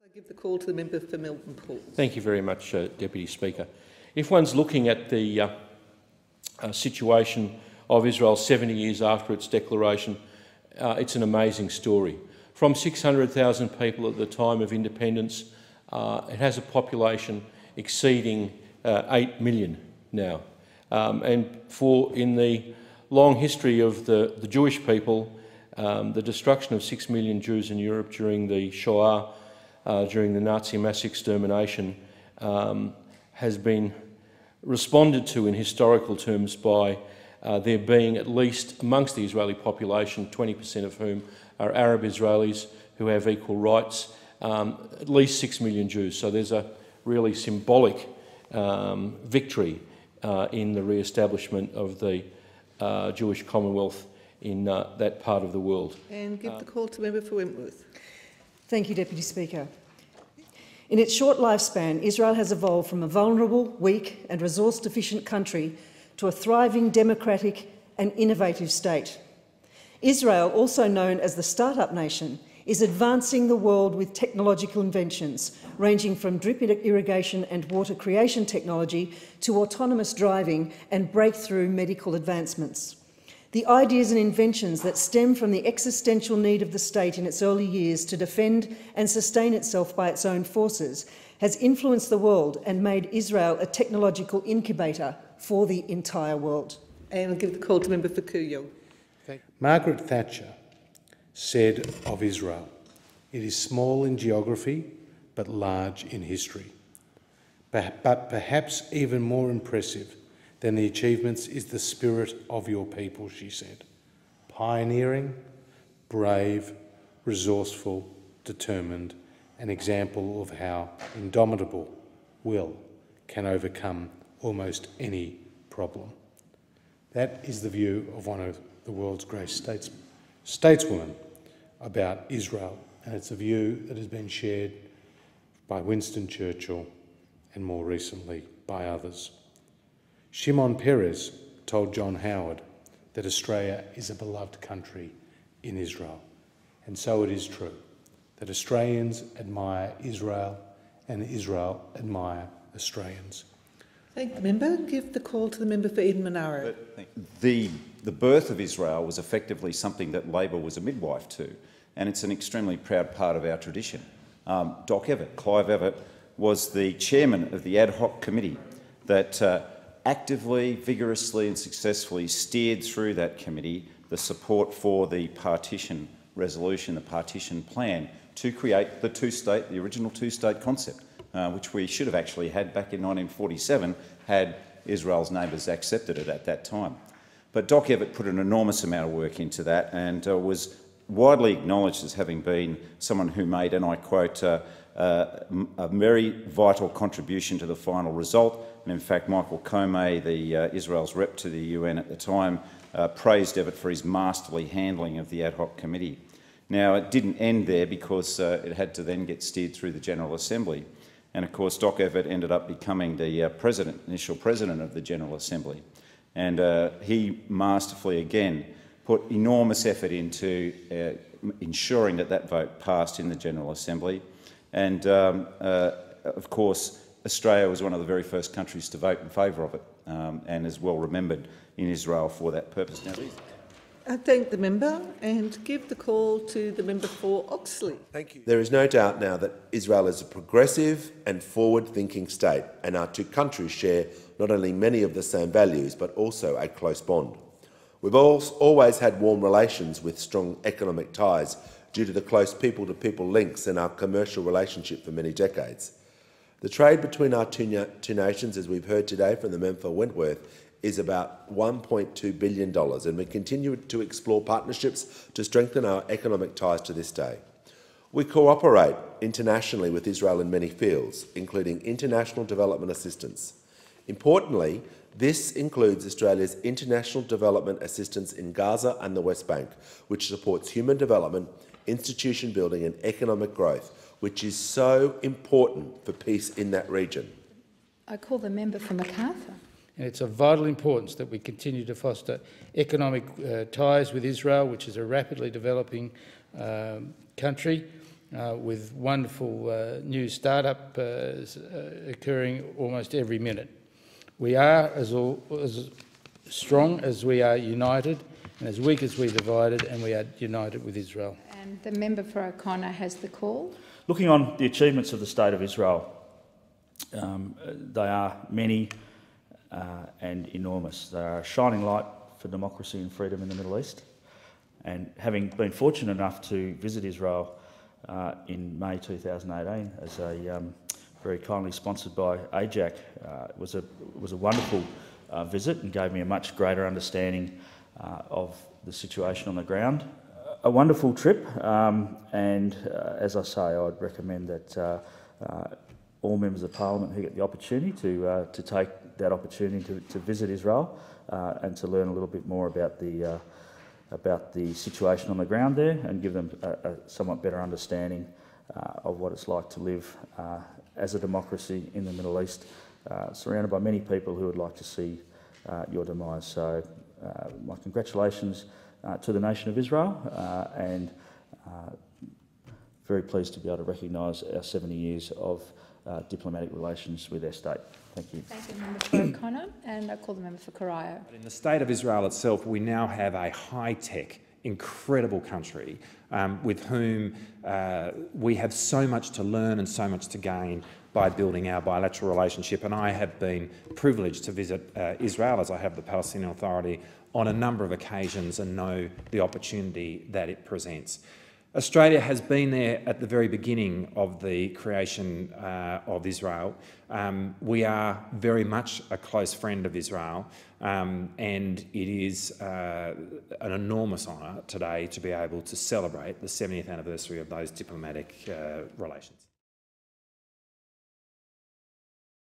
I give the call to the member for Milton Port. Thank you very much, Deputy Speaker. If one's looking at the situation of Israel 70 years after its declaration, it's an amazing story. From 600,000 people at the time of independence, it has a population exceeding 8 million now. And in the long history of the Jewish people, the destruction of 6 million Jews in Europe during the Shoah, during the Nazi mass extermination, has been responded to in historical terms by there being at least amongst the Israeli population, 20% of whom are Arab Israelis who have equal rights, at least 6 million Jews. So there's a really symbolic victory in the re-establishment of the Jewish Commonwealth in that part of the world. And give the call to member for Wentworth. Thank you, Deputy Speaker. In its short lifespan, Israel has evolved from a vulnerable, weak and resource-deficient country to a thriving, democratic and innovative state. Israel, also known as the Startup Nation, is advancing the world with technological inventions, ranging from drip irrigation and water creation technology to autonomous driving and breakthrough medical advancements. The ideas and inventions that stem from the existential need of the state in its early years to defend and sustain itself by its own forces has influenced the world and made Israel a technological incubator for the entire world. And I'll give the call to member for Kooyong. Margaret Thatcher said of Israel, "It is small in geography but large in history." But perhaps even more impressive than the achievements is the spirit of your people, she said. Pioneering, brave, resourceful, determined, an example of how indomitable will can overcome almost any problem. That is the view of one of the world's great stateswomen about Israel, and it's a view that has been shared by Winston Churchill and more recently by others. Shimon Peres told John Howard that Australia is a beloved country in Israel, and so it is true that Australians admire Israel and Israel admire Australians. Thank the member. Give the call to the member for Eden Monaro. The birth of Israel was effectively something that Labor was a midwife to, and it's an extremely proud part of our tradition. Doc Evatt, Clive Evatt, was the chairman of the ad hoc committee that actively, vigorously and successfully steered through that committee the support for the partition resolution, the partition plan, to create the original two-state concept, which we should have actually had back in 1947 had Israel's neighbours accepted it at that time. But Doc Evatt put an enormous amount of work into that and was widely acknowledged as having been someone who made, and I quote, a very vital contribution to the final result. And in fact, Michael Comey, Israel's rep to the UN at the time, praised Evatt for his masterly handling of the ad hoc committee. Now, it didn't end there because it had to then get steered through the General Assembly. And of course, Doc Evatt ended up becoming the initial president of the General Assembly. And he masterfully, again, put enormous effort into ensuring that that vote passed in the General Assembly. And of course, Australia was one of the very first countries to vote in favour of it, and is well remembered in Israel for that purpose. Now, I thank the member and give the call to the member for Oxley. Thank you. There is no doubt now that Israel is a progressive and forward-thinking state, and our two countries share not only many of the same values but also a close bond. We've always had warm relations with strong economic ties due to the close people-to-people links in our commercial relationship for many decades. The trade between our two nations, as we've heard today from the member for Wentworth, is about $1.2 billion, and we continue to explore partnerships to strengthen our economic ties to this day. We cooperate internationally with Israel in many fields, including international development assistance. Importantly, this includes Australia's international development assistance in Gaza and the West Bank, which supports human development, institution building and economic growth, which is so important for peace in that region. I call the member for Macarthur. And it's of vital importance that we continue to foster economic ties with Israel, which is a rapidly developing country, with wonderful new startup occurring almost every minute. We are as strong as we are united, and as weak as we're divided, and we are united with Israel. And the member for O'Connor has the call. Looking on the achievements of the State of Israel, they are many and enormous. They are a shining light for democracy and freedom in the Middle East. And having been fortunate enough to visit Israel in May 2018 as a very kindly sponsored by AJAC, it was a wonderful visit and gave me a much greater understanding of the situation on the ground. A wonderful trip, and as I say, I'd recommend that all members of Parliament who get the opportunity to take that opportunity to visit Israel and to learn a little bit more about the situation on the ground there, and give them a somewhat better understanding of what it's like to live as a democracy in the Middle East, surrounded by many people who would like to see your demise. So my congratulations to the nation of Israel, and very pleased to be able to recognise our 70 years of diplomatic relations with their state. Thank you. Thank you, member for O'Connor, and I call the member for Corio. In the State of Israel itself, we now have a high-tech, incredible country with whom we have so much to learn and so much to gain by building our bilateral relationship. And I have been privileged to visit Israel, as I have the Palestinian Authority, on a number of occasions, and know the opportunity that it presents. Australia has been there at the very beginning of the creation of Israel. We are very much a close friend of Israel, and it is an enormous honour today to be able to celebrate the 70th anniversary of those diplomatic relations.